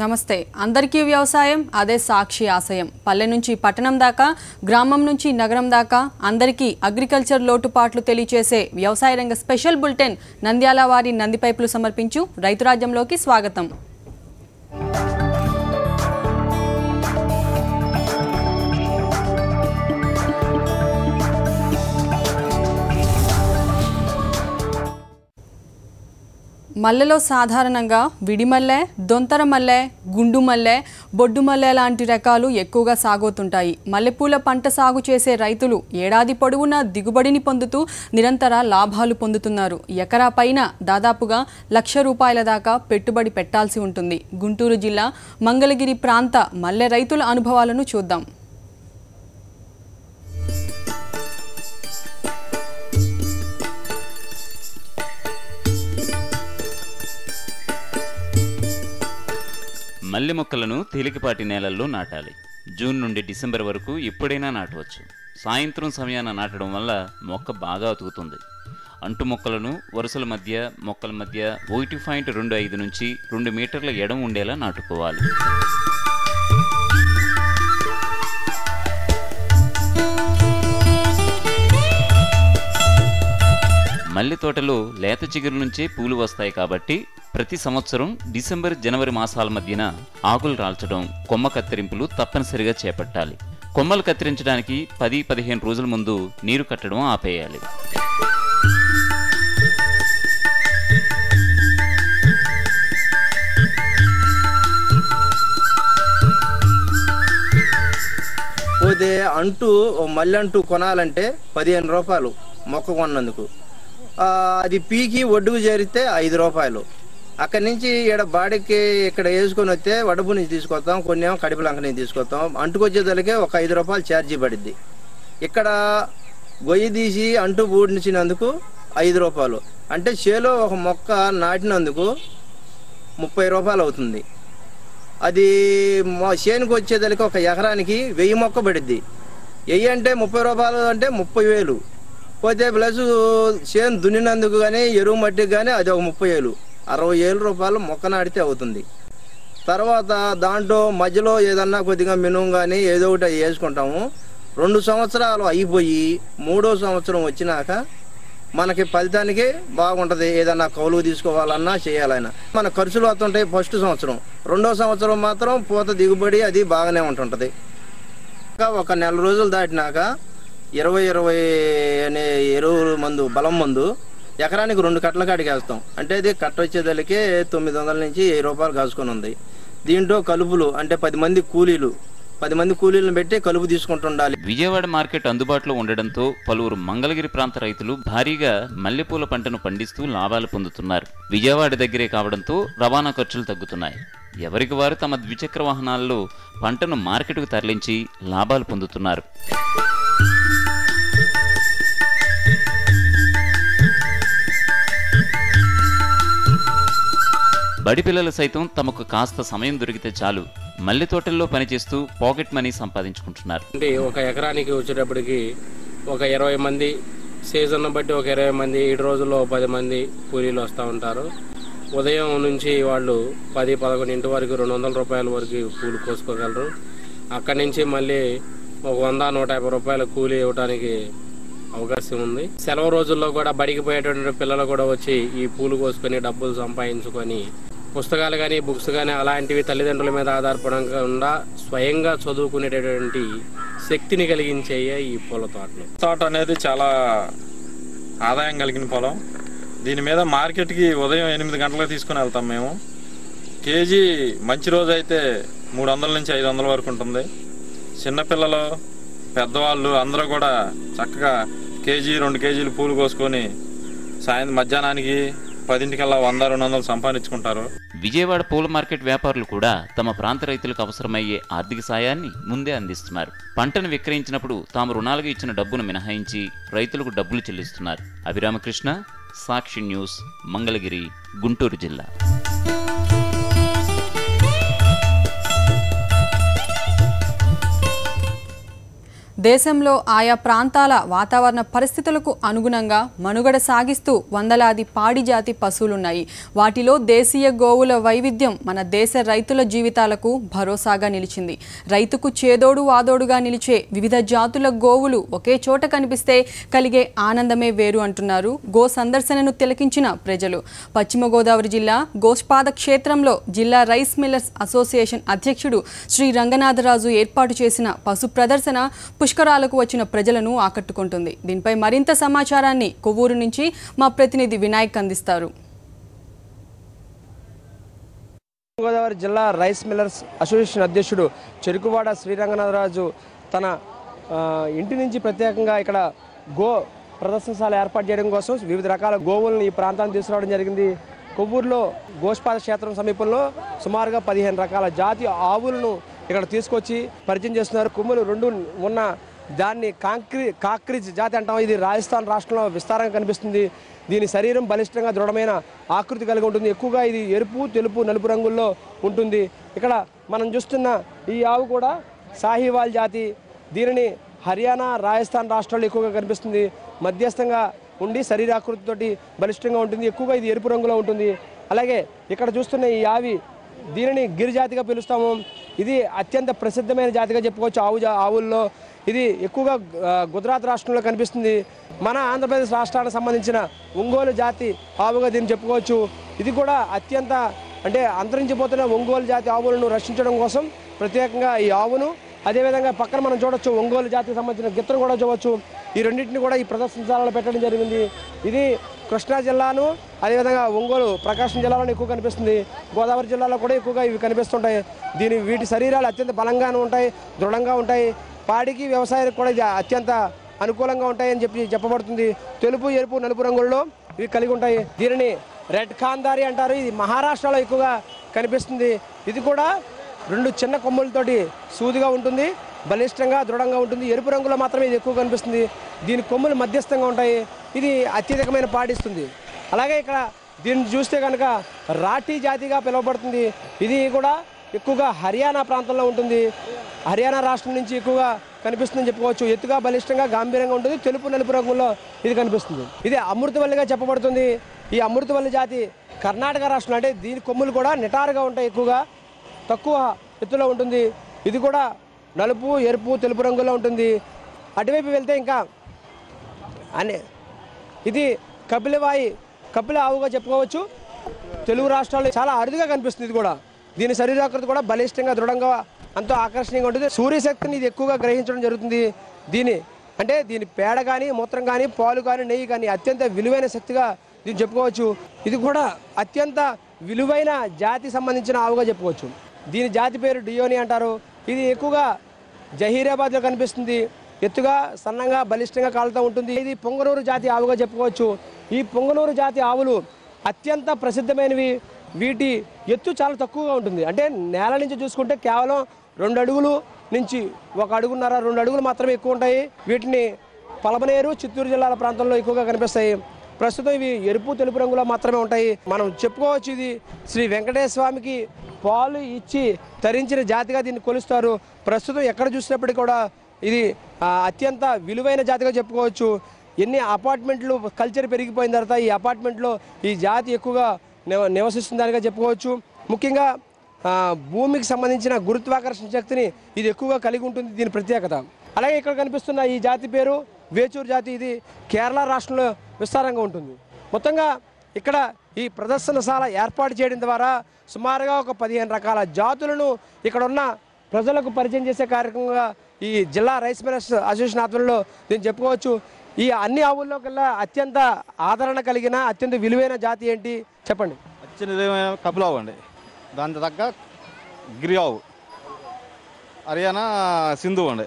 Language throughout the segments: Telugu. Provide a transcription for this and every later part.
నమస్తే అందరికీ వ్యవసాయం అదే సాక్షి ఆశయం పల్లె నుంచి పట్టణం దాకా గ్రామం నుంచి నగరం దాకా అందరికీ అగ్రికల్చర్ లోటుపాట్లు తెలియచేసే వ్యవసాయ రంగ స్పెషల్ బులెటిన్ నంద్యాల వారి నంది పైపులు సమర్పించు రైతు రాజ్యంలోకి స్వాగతం। మల్లెలో సాధారణంగా విడిమల్లె, దొంతర మల్లె, గుండు మల్లె, బొడ్డు మల్లె లాంటి రకాలు ఎక్కువగా సాగుతుంటాయి। మల్లెపూల పంట సాగు చేసే రైతులు ఏడాది పొడవునా దిగుబడిని పొందుతూ నిరంతర లాభాలు పొందుతున్నారు। ఎకరా పైన దాదాపుగా ₹1,00,000 దాకా పెట్టుబడి పెట్టాల్సి ఉంటుంది। గుంటూరు జిల్లా మంగళగిరి ప్రాంత మల్లె రైతుల అనుభవాలను చూద్దాం। మల్లె మొక్కలను తేలికపాటి నేలల్లో నాటాలి। జూన్ నుండి డిసెంబర్ వరకు ఎప్పుడైనా నాటవచ్చు। సాయంత్రం సమయాన నాటడం వల్ల మొక్క బాగా అతుకుతుంది। అంటు మొక్కలను వరుసల మధ్య మొక్కల మధ్య 1.25 నుంచి 2 మీటర్ల ఎడం ఉండేలా నాటుకోవాలి। మల్లె తోటలో లేత చిగురు నుంచే పూలు వస్తాయి కాబట్టి ప్రతి సంవత్సరం డిసెంబర్ జనవరి మాసాల మధ్యన ఆకులు రాల్చడం, కొమ్మ కత్తిరింపులు తప్పనిసరిగా చేపట్టాలి। కొమ్మలు కత్తిరించడానికి 10-15 రోజుల ముందు నీరు కట్టడం ఆపేయాలి। పోతే మల్లె అంటూ కొనాలంటే ₹15 మొక్క కొన్నందుకు। అది పీకి ఒడ్డుకు చేరితే ₹5। అక్కడి నుంచి ఇక్కడ బాడీకి ఇక్కడ వేసుకొని వస్తే వడపు నుంచి తీసుకొస్తాం, కొన్ని ఏమో కడిపలంక నుంచి తీసుకొస్తాం। అంటుకొచ్చేదానికే ఒక ₹5 ఛార్జీ పడిద్ది। ఇక్కడ గొయ్యి తీసి అంటు పూడ్చినందుకు ₹5 అంటే చేలో ఒక మొక్క నాటినందుకు ₹30 అవుతుంది। అది చేనుకు వచ్చేదానికి ఒక ఎకరానికి 1000 మొక్క పడిద్ది। 1000 అంటే ₹30 అంటే 30,000 పోతే ప్లస్ చేను దున్నినందుకు కానీ ఎరువు మట్టికి కానీ అది ఒక 30,000 ₹60,000 మొక్క నాటితే అవుతుంది। తర్వాత దాంట్లో మధ్యలో ఏదన్నా కొద్దిగా మినుము కానీ ఏదో ఒకటి వేసుకుంటాము। 2 సంవత్సరాలు అయిపోయి 3వ సంవత్సరం వచ్చినాక మనకి ఫలితానికి బాగుంటుంది। ఏదన్నా కౌలు తీసుకోవాలన్నా చేయాలన్నా మన ఖర్చులు వస్తుంటాయి ఫస్ట్ సంవత్సరం। 2వ సంవత్సరం మాత్రం పూత దిగుబడి అది బాగానే ఉంటుంటుంది। ఒక నెల రోజులు దాటినాక 20 అనే ఎరువు మందు బలం మందు ఎకరానికి 2 కట్టల కాడికి వేస్తాం। అంటే ఇది కట్ట వచ్చేదానికి ₹900 నుంచి ₹1000 కాసుకొని ఉంది। దీంట్లో కలుపులు అంటే 10 మంది కూలీలను పెట్టి కలుపు తీసుకుంటుండాలి। విజయవాడ మార్కెట్ అందుబాటులో ఉండడంతో పలువురు మంగళగిరి ప్రాంత రైతులు భారీగా మల్లెపూల పంటను పండిస్తూ లాభాలు పొందుతున్నారు। విజయవాడ దగ్గరే కావడంతో రవాణా ఖర్చులు తగ్గుతున్నాయి। ఎవరికి వారు తమ ద్విచక్ర వాహనాల్లో పంటను మార్కెట్కు తరలించి లాభాలు పొందుతున్నారు। బడి పిల్లలు సైతం తమకు కాస్త సమయం దొరికితే చాలు మల్లె తోటల్లో పనిచేస్తూ పాకెట్ మనీ సంపాదించుకుంటున్నారు। ఒక ఎకరానికి వచ్చేటప్పటికి ఒక 20 మంది, సీజన్ బట్టి ఒక 20 మంది, 7 రోజుల్లో 10 మంది కూలీలు వస్తూ ఉంటారు। ఉదయం నుంచి వాళ్ళు 10-11 వరకు ₹200 వరకు పూలు కోసుకోగలరు। అక్కడి నుంచి మళ్ళీ ఒక ₹100-150 కూలీ ఇవ్వడానికి అవకాశం ఉంది। సెలవు రోజుల్లో కూడా బడికి పోయేటువంటి పిల్లలు కూడా వచ్చి ఈ పూలు కోసుకొని డబ్బులు సంపాదించుకొని పుస్తకాలు కానీ బుక్స్ కానీ అలాంటివి తల్లిదండ్రుల మీద ఆధారపడకుండా స్వయంగా చదువుకునేటటువంటి శక్తిని కలిగించే ఈ పూల తోట అనేది చాలా ఆదాయం కలిగిన పొలం। దీని మీద మార్కెట్కి ఉదయం 8 గంటలకు తీసుకుని వెళ్తాం మేము। కేజీ మంచి రోజు అయితే 300 నుంచి 500 వరకు ఉంటుంది। చిన్నపిల్లలు పెద్దవాళ్ళు అందరూ కూడా చక్కగా కేజీ 2 కేజీలు పూలు కోసుకొని సాయంత్రం మధ్యాహ్నానికి 10ంటికల్లా 100-200 సంపాదించుకుంటారు। విజయవాడ పూల మార్కెట్ వ్యాపారులు కూడా తమ ప్రాంత రైతులకు అవసరమయ్యే ఆర్థిక సాయాన్ని ముందే అందిస్తున్నారు। పంటను విక్రయించినప్పుడు తాము రుణాలుగా ఇచ్చిన డబ్బును మినహాయించి రైతులకు డబ్బులు చెల్లిస్తున్నారు। అభిరామకృష్ణ, సాక్షి న్యూస్, మంగళగిరి, గుంటూరు జిల్లా। దేశంలో ఆయా ప్రాంతాల వాతావరణ పరిస్థితులకు అనుగుణంగా మనుగడ సాగిస్తూ వందలాది పాడి జాతి పశువులున్నాయి. వాటిలో దేశీయ గోవుల వైవిధ్యం మన దేశ రైతుల జీవితాలకు భరోసాగా నిలిచింది. రైతుకు చేదోడు వాదోడుగా నిలిచే వివిధ జాతుల గోవులు ఒకే చోట కనిపిస్తే కలిగే ఆనందమే వేరు అంటున్నారు గో సందర్శనను తిలకించిన ప్రజలు. పశ్చిమ గోదావరి జిల్లా గోష్పాద క్షేత్రంలో జిల్లా రైస్ మిల్లర్స్ అసోసియేషన్ అధ్యక్షుడు శ్రీ రంగనాథరాజు ఏర్పాటు చేసిన పశు ప్రదర్శన పుష్కరాలకు వచ్చిన ప్రజలను ఆకట్టుకుంటుంది. దీనిపై మరింత సమాచారాన్ని కొవ్వూరు నుంచి మా ప్రతినిధి వినాయక్ అందిస్తారు. గోదావరి జిల్లా రైస్ మిల్లర్స్ అసోసియేషన్ అధ్యక్షుడు చెరుకువాడ శ్రీ రంగనాథరాజు తన ఇంటి నుంచి ప్రత్యేకంగా ఇక్కడ గో ప్రదర్శనశాల ఏర్పాటు చేయడం కోసం వివిధ రకాల గోవులను ఈ ప్రాంతానికి తీసుకురావడం జరిగింది. కొవ్వూరులో గోష్పాద క్షేత్రం సమీపంలో సుమారుగా 15 రకాల జాతి ఆవులను ఇక్కడ తీసుకొచ్చి పరిచయం చేస్తున్నారు. కొమ్ములు 2 ఉన్న దాన్ని కాక్రిజ్ జాతి అంటాం. ఇది రాజస్థాన్ రాష్ట్రంలో విస్తారంగా కనిపిస్తుంది. దీని శరీరం బలిష్టంగా దృఢమైన ఆకృతి కలిగి ఉంటుంది. ఎక్కువగా ఇది ఎరుపు, తెలుపు, నలుపు రంగుల్లో ఉంటుంది. ఇక్కడ మనం చూస్తున్న ఈ ఆవు కూడా సాహివాల్ జాతి. దీనిని హర్యానా, రాజస్థాన్ రాష్ట్రాల్లో ఎక్కువగా కనిపిస్తుంది. మధ్యస్థంగా ఉండి శరీరాకృతితోటి బలిష్టంగా ఉంటుంది. ఎక్కువగా ఇది ఎరుపు రంగులో ఉంటుంది. అలాగే ఇక్కడ చూస్తున్న ఈ ఆవి దీనిని గిరిజాతిగా పిలుస్తాము. ఇది అత్యంత ప్రసిద్ధమైన జాతిగా చెప్పుకోవచ్చు ఆవుల్లో. ఇది ఎక్కువగా గుజరాత్ రాష్ట్రంలో కనిపిస్తుంది. మన ఆంధ్రప్రదేశ్ రాష్ట్రానికి సంబంధించిన ఒంగోలు జాతి ఆవుగా దీన్ని చెప్పుకోవచ్చు. ఇది కూడా అత్యంత అంతరించిపోతున్న ఒంగోలు జాతి ఆవులను రక్షించడం కోసం ప్రత్యేకంగా ఈ ఆవును, అదేవిధంగా పక్కన మనం చూడొచ్చు ఒంగోలు జాతికి సంబంధించిన గిత్తను కూడా చూడవచ్చు. ఈ రెండింటిని కూడా ఈ ప్రదర్శనశాలలో పెట్టడం జరిగింది. ఇది కృష్ణా జిల్లాను, అదేవిధంగా ఒంగోలు, ప్రకాశం జిల్లాలో ఎక్కువ కనిపిస్తుంది. గోదావరి జిల్లాలో కూడా ఎక్కువగా ఇవి కనిపిస్తుంటాయి. వీటి శరీరాలు అత్యంత బలంగాను ఉంటాయి, దృఢంగా ఉంటాయి. పాడికి, వ్యవసాయానికి కూడా ఇది అత్యంత అనుకూలంగా ఉంటాయని చెప్పబడుతుంది. తెలుపు, ఎరుపు, నలుపు రంగుల్లో ఇవి కలిగి ఉంటాయి. దీనిని రెడ్ ఖాందారి అంటారు. ఇది మహారాష్ట్రలో ఎక్కువగా కనిపిస్తుంది. ఇది కూడా 2 చిన్న కొమ్ములతోటి సూదిగా ఉంటుంది, బలిష్టంగా దృఢంగా ఉంటుంది. ఎరుపు రంగులో మాత్రమే ఇది ఎక్కువ కనిపిస్తుంది. దీని కొమ్ములు మధ్యస్థంగా ఉంటాయి. ఇది అత్యధికమైన పాడిస్తుంది. అలాగే ఇక్కడ దీన్ని చూస్తే కనుక రాఠీ జాతిగా పిలువబడుతుంది. ఇది కూడా ఎక్కువగా హర్యానా ప్రాంతంలో ఉంటుంది. హర్యానా రాష్ట్రం నుంచి ఎక్కువగా కనిపిస్తుందని చెప్పుకోవచ్చు. ఎత్తుగా, బలిష్టంగా, గాంభీర్యంగా ఉంటుంది. తెలుపు, నలుపు రంగుల్లో ఇది కనిపిస్తుంది. ఇది అమృతవల్లిగా చెప్పబడుతుంది. ఈ అమృతవల్లి జాతి కర్ణాటక రాష్ట్రం. దీని కొమ్ములు కూడా నిటారుగా ఉంటాయి, ఎక్కువగా తక్కువ ఎత్తులో ఉంటుంది. ఇది కూడా నలుపు, ఎరుపు, తెలుపు రంగులో ఉంటుంది. అటువైపు వెళ్తే ఇంకా ఇది కపిల ఆవుగా చెప్పుకోవచ్చు. తెలుగు రాష్ట్రాల్లో చాలా అరుదుగా కనిపిస్తుంది. ఇది కూడా దీని శరీరాకృతి కూడా బలిష్టంగా, దృఢంగా, ఎంతో ఆకర్షణీయంగా ఉంటుంది. సూర్యశక్తిని ఇది ఎక్కువగా గ్రహించడం జరుగుతుంది. దీని పేడ కానీ, మూత్రం కానీ, పాలు కానీ, నెయ్యి కానీ అత్యంత విలువైన శక్తిగా దీన్ని చెప్పుకోవచ్చు. ఇది కూడా అత్యంత విలువైన జాతి సంబంధించిన ఆవుగా చెప్పుకోవచ్చు. దీని జాతి పేరు డియోని అంటారు. ఇది ఎక్కువగా జహీరాబాద్లో కనిపిస్తుంది. ఎత్తుగా, సన్నంగా, బలిష్టంగా కాలుతూ ఉంటుంది. ఇది పొంగనూరు జాతి ఆవుగా చెప్పుకోవచ్చు. ఈ పొంగనూరు జాతి ఆవులు అత్యంత ప్రసిద్ధమైనవి. వీటి ఎత్తు చాలా తక్కువగా ఉంటుంది. నేల నుంచి చూసుకుంటే కేవలం 2 అడుగులు నుంచి 1 అడుగున్నర, 2 అడుగులు మాత్రమే ఎక్కువ ఉంటాయి. వీటిని పలమనేరు, చిత్తూరు జిల్లాల ప్రాంతంలో ఎక్కువగా కనిపిస్తాయి. ప్రస్తుతం ఇవి ఎరుపు, తెలుపు రంగులో మాత్రమే ఉంటాయి. మనం చెప్పుకోవచ్చు ఇది శ్రీ వెంకటేశ్వర స్వామికి పాలు ఇచ్చి తరించిన జాతిగా దీన్ని కొలుస్తారు. ప్రస్తుతం ఎక్కడ చూసినప్పటికీ కూడా ఇది అత్యంత విలువైన జాతిగా చెప్పుకోవచ్చు. ఎన్ని అపార్ట్మెంట్లు కల్చర్ పెరిగిపోయిన తర్వాత ఈ అపార్ట్మెంట్లో ఈ జాతి ఎక్కువగా నివసిస్తుందనిగా చెప్పుకోవచ్చు. ముఖ్యంగా భూమికి సంబంధించిన గురుత్వాకర్షణ శక్తిని ఇది ఎక్కువగా కలిగి ఉంటుంది. దీని ప్రత్యేకత. అలాగే ఇక్కడ కనిపిస్తున్న ఈ జాతి పేరు వేచూరు జాతి. ఇది కేరళ రాష్ట్రంలో విస్తారంగా ఉంటుంది. మొత్తంగా ఇక్కడ ఈ ప్రదర్శనశాల ఏర్పాటు చేయడం ద్వారా సుమారుగా ఒక 15 రకాల జాతులను ఇక్కడ ఉన్న ప్రజలకు పరిచయం చేసే కార్యక్రమంగా ఈ జిల్లా రైస్ మిల్లర్స్ అసోసియేషన్ ఆధ్వర్యంలో దీన్ని చెప్పుకోవచ్చు. ఈ అన్ని ఆవుల్లో కల్లా అత్యంత ఆదరణ కలిగిన, అత్యంత విలువైన జాతి ఏంటి చెప్పండి? అత్యంత కపిల ఆవు అండి. దాని తగ్గ గిరి ఆవు, హర్యానా సింధు అండి.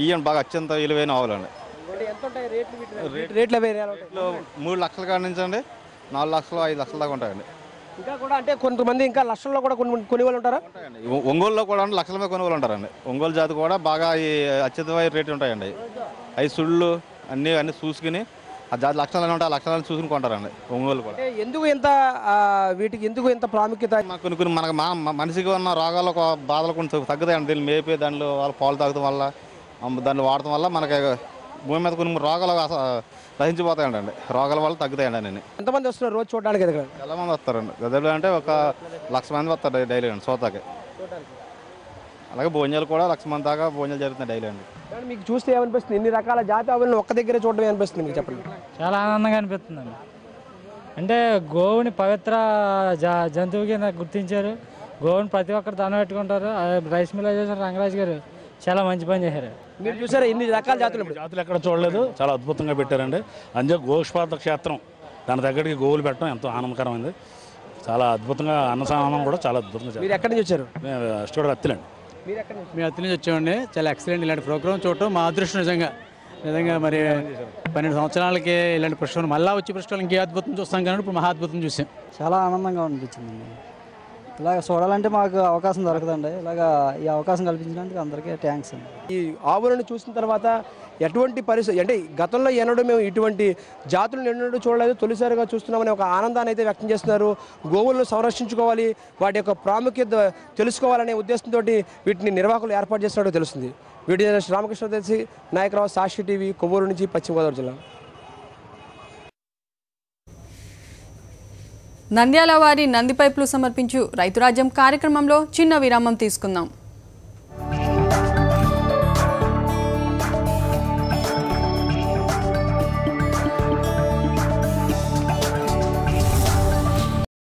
ఇవన్నీ బాగా అత్యంత విలువైన ఆవులు అండి. రేట్లు 3 లక్షల కాడ నుంచి అండి 4 లక్షలు, 5 లక్షల దాకా ఉంటాయండి. ఇంకా కూడా కొంతమంది ఇంకా లక్షల్లో కూడా కొనుగోలు ఉంటారా? ఒంగోలులో కూడా లక్షల మీద కొనుగోలు ఉంటారండి. ఒంగోలు జాతి కూడా బాగా అత్యంతమైన రేట్లు ఉంటాయండి. అవి సుళ్ళు అన్నీ చూసుకుని ఆ జాతి లక్షణాలు ఉంటాయి, ఆ లక్షణాలను చూసుకుని కొంటారండి ఒంగోలు కూడా. ఎందుకు వీటికి ఎంత ప్రాముఖ్యత? కొన్ని మనకు మనిషికి ఉన్న రోగాలు బాధలు కొంచెం తగ్గుతాయండి. దీన్ని మేపే దానిలో వాళ్ళ పాలు తాగడం వల్ల దాన్ని వాడటం వల్ల మనకి భూమి మీద కొన్ని రోగాలు రహించిపోతాయండి. రోగాల వల్ల తగ్గుతాయండి అన్నీ. ఎంతమంది వస్తున్నారు రోజు చూడడానికి? దగ్గర చాలా మంది వస్తారండి. గదిలో అంటే ఒక 1,00,000 మంది వస్తారు డైలీ అండి చూతాకి. అలాగే భోజనాలు కూడా 1,00,000 మంది దాకా భోజనాలు జరుగుతున్నాయి డైలీ అండి. మీకు చూస్తే ఏమనిపిస్తుంది? ఇన్ని రకాల జాతి ఆవులను ఒక్క దగ్గరే చూడడం అనిపిస్తుంది మీకు చెప్పండి. చాలా ఆనందంగా అనిపిస్తుందండి. అంటే గోవుని పవిత్ర జంతువుకి నాకు గుర్తించారు. గోవుని ప్రతి ఒక్కరు దండం పెట్టుకుంటారు. రైస్ మిల్ రంగరాజు గారు చాలా మంచి పని చేశారు. మీరు చూసారా ఇన్ని రకాల జాతులు? ఎక్కడ చూడలేదు, చాలా అద్భుతంగా పెట్టారండి. అంతే గోష్పాద క్షేత్రం, దాని దగ్గరికి గోవులు పెట్టడం ఎంతో ఆనందకరమైంది. చాలా అద్భుతంగా అన్నదానం కూడా చాలా అద్భుతంగా. మీరు ఎక్కడి నుంచి వచ్చారు? స్టూడెంట్ అత్తిలండి. మేము అత్తి నుంచి వచ్చామండి. చాలా ఎక్సలెంట్ ఇలాంటి ప్రోగ్రామ్ చూడటం మా అదృష్టం. నిజంగా మరి 12 సంవత్సరాలకి ఇలాంటి పుష్పాలు మళ్ళీ వచ్చి పుష్పాలు ఇంకే అద్భుతం చూస్తాం కానీ ఇప్పుడు మహా అద్భుతం చూసాం. చాలా ఆనందంగా అనిపించిందండి. ఇలాగ చూడాలంటే మాకు అవకాశం దొరకదండి. ఇలాగా ఈ అవకాశం కల్పించినందుకు అందరికీ థ్యాంక్స్ అండి. ఈ ఆవులను చూసిన తర్వాత ఎటువంటి పరిస్థితి అంటే గతంలో ఎన్నడూ మేము ఇటువంటి జాతులను ఎన్నడూ చూడలేదు, తొలిసారిగా చూస్తున్నామని ఒక ఆనందాన్ని అయితే వ్యక్తం చేస్తున్నారు. గోవులను సంరక్షించుకోవాలి, వాటి యొక్క ప్రాముఖ్యత తెలుసుకోవాలనే ఉద్దేశంతో వీటిని నిర్వాహకులు ఏర్పాటు చేస్తున్నట్టు తెలుస్తుంది. వీడియో జర్నలిస్ట్ రామకృష్ణ తెలిసి నాయకరావు, సాక్షి టీవీ, కొవ్వూరు నుంచి, పశ్చిమ గోదావరి జిల్లా. నంద్యాల వారి నంది పైపులు సమర్పించు రైతురాజ్యం కార్యక్రమంలో చిన్న విరామం తీసుకుందాం.